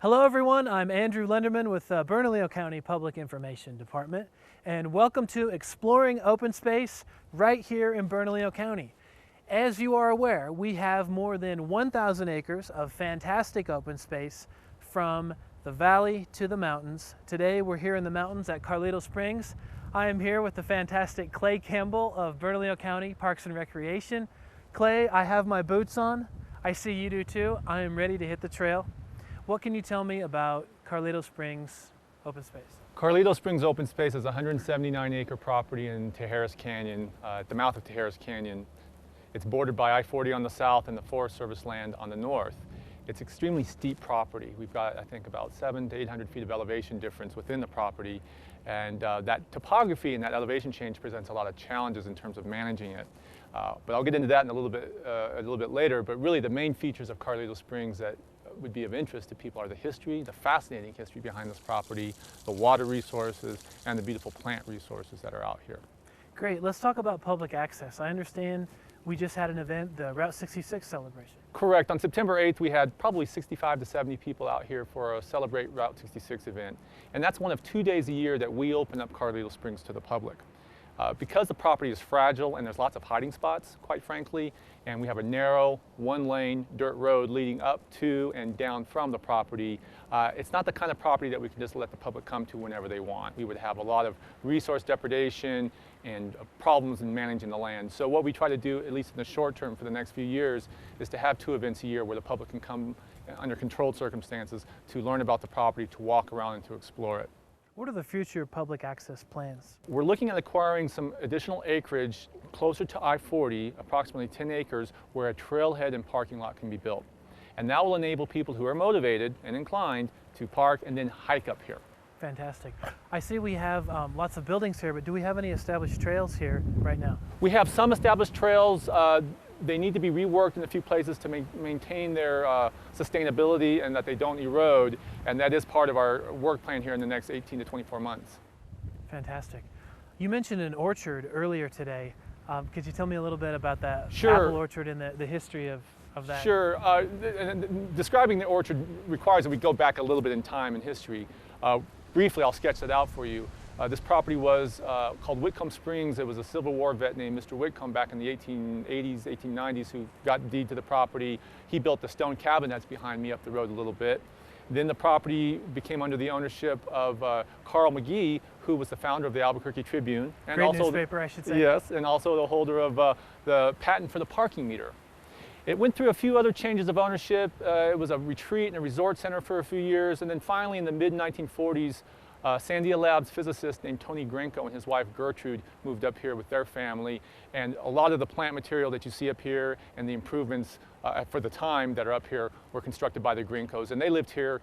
Hello everyone, I'm Andrew Lenderman with Bernalillo County Public Information Department, and welcome to Exploring Open Space right here in Bernalillo County. As you are aware, we have more than 1,000 acres of fantastic open space from the valley to the mountains. Today we're here in the mountains at Carlito Springs. I am here with the fantastic Clay Campbell of Bernalillo County Parks and Recreation. Clay, I have my boots on. I see you do too. I am ready to hit the trail. What can you tell me about Carlito Springs open space? Carlito Springs open space is a 179-acre property in Tijeras Canyon, at the mouth of Tijeras Canyon. It's bordered by I-40 on the south and the Forest Service land on the north. It's extremely steep property. We've got, I think, about 700 to 800 feet of elevation difference within the property, and that topography and that elevation change presents a lot of challenges in terms of managing it. But I'll get into that in a little bit later. But really, the main features of Carlito Springs that would be of interest to people are the history, the fascinating history behind this property, the water resources, and the beautiful plant resources that are out here. Great, let's talk about public access. I understand we just had an event, the Route 66 celebration. Correct. On September 8th, we had probably 65 to 70 people out here for a Celebrate Route 66 event. And that's one of 2 days a year that we open up Carlito Springs to the public. Because the property is fragile and there's lots of hiding spots, quite frankly, and we have a narrow, one-lane dirt road leading up to and down from the property, it's not the kind of property that we can just let the public come to whenever they want. We would have a lot of resource depredation and problems in managing the land. So what we try to do, at least in the short term for the next few years, is to have 2 events a year where the public can come under controlled circumstances to learn about the property, to walk around and to explore it. What are the future public access plans? We're looking at acquiring some additional acreage closer to I-40, approximately 10 acres, where a trailhead and parking lot can be built. And that will enable people who are motivated and inclined to park and then hike up here. Fantastic. I see we have lots of buildings here, but do we have any established trails here right now? We have some established trails. They need to be reworked in a few places to maintain their sustainability and that they don't erode, and that is part of our work plan here in the next 18 to 24 months. Fantastic. You mentioned an orchard earlier today. Could you tell me a little bit about that Sure. apple orchard and the history of that? Sure. Describing the orchard requires that we go back a little bit in time in history. Briefly, I'll sketch that out for you. This property was called Whitcomb Springs. It was a Civil War vet named Mr. Whitcomb back in the 1880s, 1890s who got the deed to the property. He built the stone cabin that's behind me up the road a little bit. Then the property became under the ownership of Carl McGee, who was the founder of the Albuquerque Tribune. And Great also newspaper, I should say. Yes, and also the holder of the patent for the parking meter. It went through a few other changes of ownership. It was a retreat and a resort center for a few years, and then finally in the mid-1940s, Sandia Labs physicist named Tony Grenko and his wife Gertrude moved up here with their family, and a lot of the plant material that you see up here and the improvements for the time that are up here were constructed by the Grenkos, and they lived here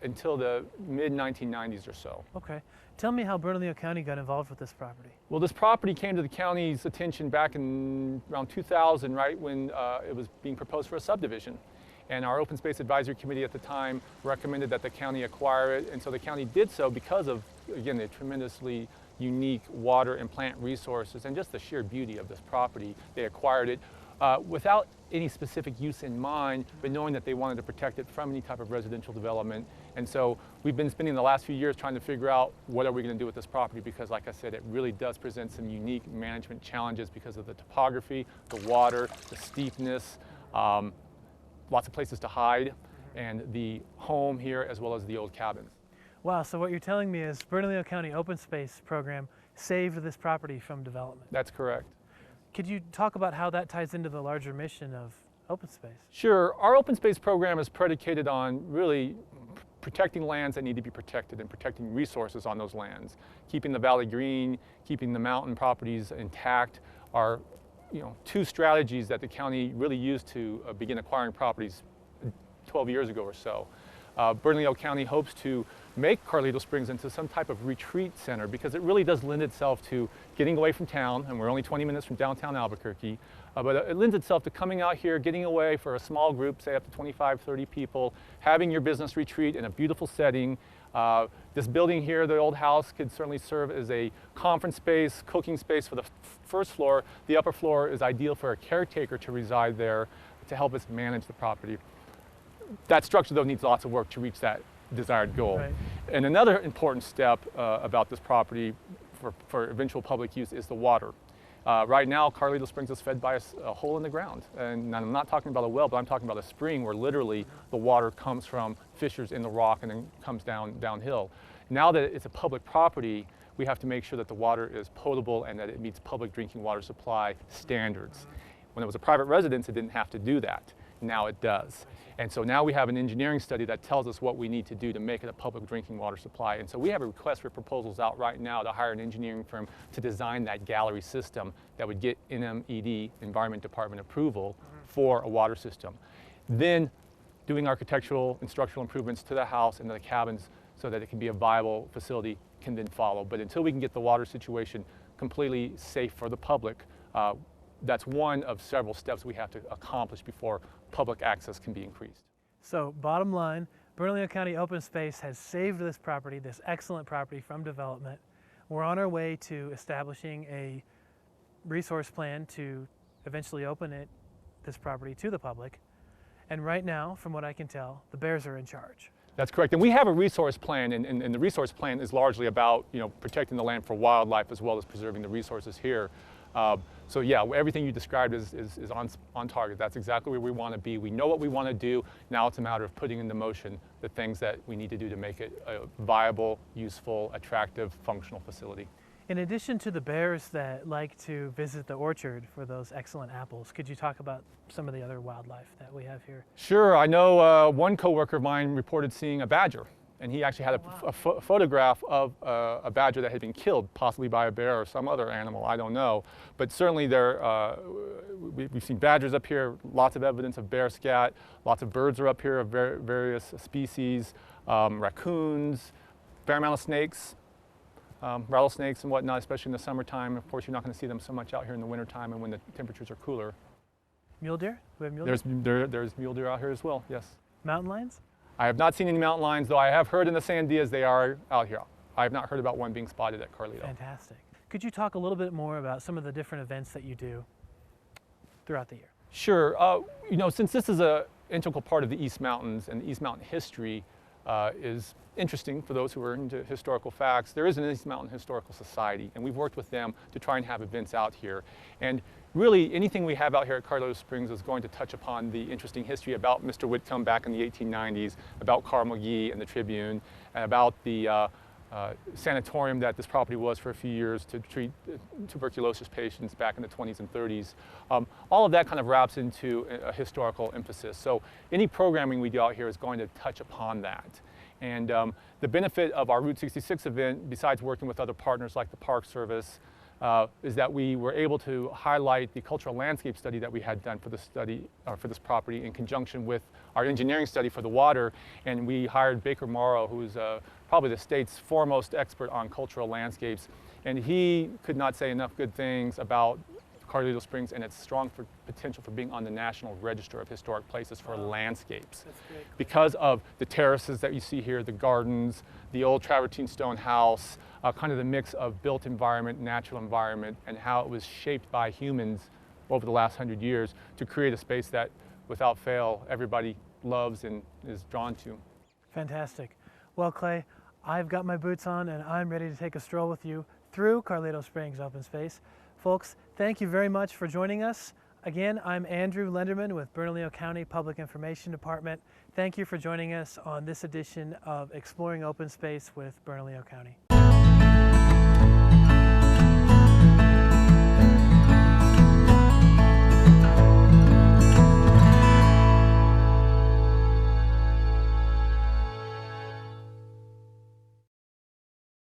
until the mid-1990s or so. Okay. Tell me how Bernalillo County got involved with this property. Well, this property came to the county's attention back in around 2000, right when it was being proposed for a subdivision. And our Open Space Advisory Committee at the time recommended that the county acquire it, and so the county did so because of, again, the tremendously unique water and plant resources and just the sheer beauty of this property. They acquired it without any specific use in mind, but knowing that they wanted to protect it from any type of residential development. And so we've been spending the last few years trying to figure out what are we going to do with this property, because like I said, it really does present some unique management challenges because of the topography, the water, the steepness, lots of places to hide, and the home here as well as the old cabins. Wow, so what you're telling me is Bernalillo County Open Space Program saved this property from development. That's correct. Could you talk about how that ties into the larger mission of open space? Sure. Our open space program is predicated on really protecting lands that need to be protected and protecting resources on those lands. Keeping the valley green, keeping the mountain properties intact are 2 strategies that the county really used to begin acquiring properties 12 years ago or so. Bernalillo County hopes to make Carlito Springs into some type of retreat center because it really does lend itself to getting away from town, and we're only 20 minutes from downtown Albuquerque, but it lends itself to coming out here, getting away for a small group, say up to 25, 30 people, having your business retreat in a beautiful setting. This building here, the old house, could certainly serve as a conference space, cooking space for the first floor. The upper floor is ideal for a caretaker to reside there to help us manage the property. that structure, though, needs lots of work to reach that desired goal. Right. And another important step about this property for eventual public use is the water. Right now, Carlito Springs is fed by a hole in the ground. And I'm not talking about a well, but I'm talking about a spring where literally the water comes from fissures in the rock and then comes downhill. Now that it's a public property, we have to make sure that the water is potable and that it meets public drinking water supply standards. When it was a private residence, it didn't have to do that. Now it does. And so now we have an engineering study that tells us what we need to do to make it a public drinking water supply. And so we have a request for proposals out right now to hire an engineering firm to design that gallery system that would get NMED, Environment Department approval for a water system. Then doing architectural and structural improvements to the house and the cabins so that it can be a viable facility can then follow. But until we can get the water situation completely safe for the public, that's one of several steps we have to accomplish before public access can be increased. So bottom line, Bernalillo County Open Space has saved this property, this excellent property, from development. We're on our way to establishing a resource plan to eventually open this property to the public. And right now, from what I can tell, the bears are in charge. That's correct. And we have a resource plan, and the resource plan is largely about protecting the land for wildlife as well as preserving the resources here. So yeah, everything you described is on target. That's exactly where we want to be. We know what we want to do. Now it's a matter of putting into motion the things that we need to do to make it a viable, useful, attractive, functional facility. In addition to the bears that like to visit the orchard for those excellent apples, could you talk about some of the other wildlife that we have here? Sure. I know one coworker of mine reported seeing a badger. And he actually had a photograph of a badger that had been killed, possibly by a bear or some other animal, I don't know. But certainly we've seen badgers up here, lots of evidence of bear scat, lots of birds are up here of various species, raccoons, fair amount of snakes, rattlesnakes and whatnot, especially in the summertime. Of course, you're not going to see them so much out here in the wintertime and when the temperatures are cooler. Mule deer? We have mule deer? There's mule deer out here as well, yes. Mountain lions? I have not seen any mountain lions, though I have heard in the Sandias they are out here. I have not heard about one being spotted at Carlito. Fantastic. Could you talk a little bit more about some of the different events that you do throughout the year? Sure. Since this is an integral part of the East Mountains and the East Mountain history is interesting for those who are into historical facts, there is an East Mountain Historical Society, and we've worked with them to try and have events out here. And really, anything we have out here at Carlito Springs is going to touch upon the interesting history about Mr. Whitcomb back in the 1890s, about Carl McGee and the Tribune, and about the sanatorium that this property was for a few years to treat tuberculosis patients back in the 20s and 30s. All of that kind of wraps into a historical emphasis. So any programming we do out here is going to touch upon that. And the benefit of our Route 66 event, besides working with other partners like the Park Service, is that we were able to highlight the cultural landscape study that we had done for this study, for this property, in conjunction with our engineering study for the water. And we hired Baker Morrow, who's probably the state's foremost expert on cultural landscapes. And he could not say enough good things about Carlito Springs and its strong potential for being on the National Register of Historic Places for landscapes. That's great. Because of the terraces that you see here, the gardens, the old travertine stone house, kind of the mix of built environment, natural environment, and how it was shaped by humans over the last 100 years to create a space that, without fail, everybody loves and is drawn to. Fantastic. Well, Clay, I've got my boots on and I'm ready to take a stroll with you through Carlito Springs Open Space. Folks, thank you very much for joining us. Again, I'm Andrew Lenderman with Bernalillo County Public Information Department. Thank you for joining us on this edition of Exploring Open Space with Bernalillo County.